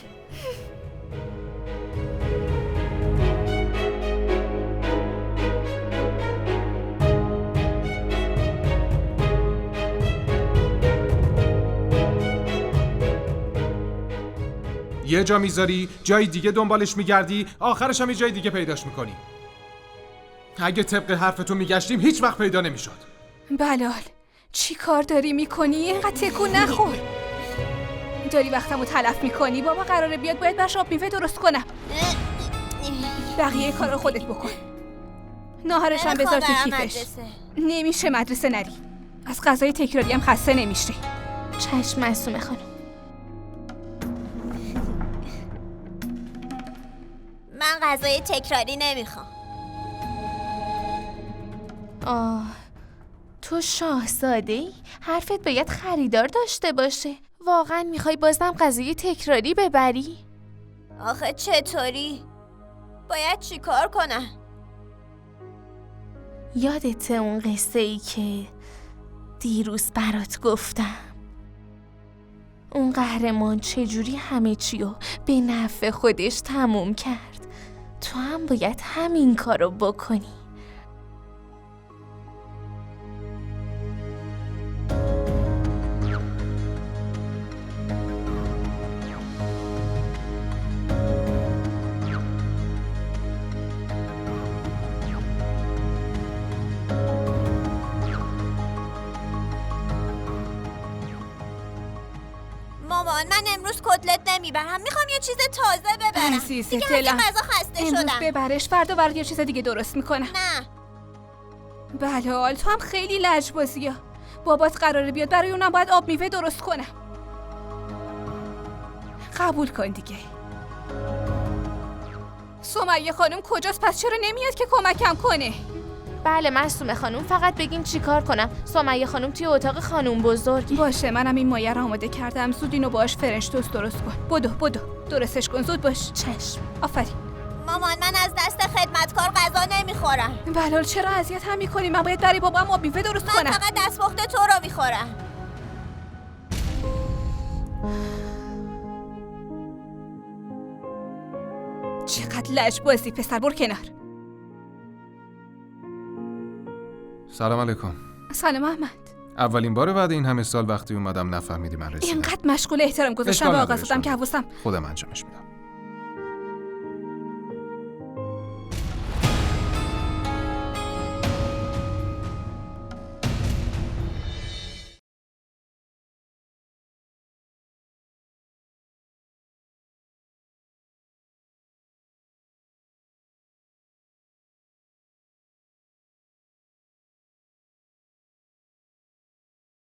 یه جا میذاری، جای دیگه دنبالش میگردی، آخرش هم یه جای دیگه پیداش میکنی. اگه طبق حرفتون میگشتیم هیچ وقت پیدا نمیشد. بلال، چی کار داری میکنی؟ اینقدر تکون نخور. داری وقتمو تلف میکنی. بابا قراره بیاد، باید براش آب میوه درست کنم. بقیه کارو خودت بکن. ناهارش هم بذار تو کیفش. نمیشه مدرسه نری. از غذای تکراری هم خسته نمیشه. چشم معصومه خانم. من غذای تکراری نمیخوام. تو شاهزاده‌ای؟ حرفت باید خریدار داشته باشه. واقعا میخوای بازم غذای تکراری ببری؟ آخه چطوری؟ باید چی کار کنم؟ یادته اون قصه ای که دیروز برات گفتم؟ اون قهرمان چجوری همه چیو به نفع خودش تموم کرد. تو هم باید همین کارو بکنی. مامان من امروز کتلت نمیبرم، میخوام یه چیز تازه ببرم. عزیز دیگه دلم، از غذا خسته امروز شدم. ببرش، فردا برات یه چیز دیگه درست میکنم. نه بله تو هم خیلی لجبازی ها. بابات قراره بیاد، برای اونم باید آب میوه درست کنم. قبول کن دیگه. سمیه خانم کجاست؟ پس چرا نمیاد که کمکم کنه؟ بله معصومه خانم، فقط بگین چی کار کنم. سمیه خانم توی اتاق خانم بزرگی. باشه منم این مایه رو آماده کردم، زود اینو باهاش فرنج توست درست کن. بدو درستش کن، زود باش. چشم. آفرین. مامان من از دست خدمتکار غذا نمیخورم. بلال چرا اذیت هم میکنی؟ من باید برای بابام آب میوه درست من کنم. فقط دستپخت تو رو میخورم. چقدر لجبازی پسر، برو کنار. سلام علیکم. سلام احمد. اولین بار بعد این همه سال وقتی اومدم نفهمیدی من رسیدم. اینقدر مشغول احترام گذاشتم اشکال به نداره، آقا زدم که اشکال حواسم. خودم انجامش میدم.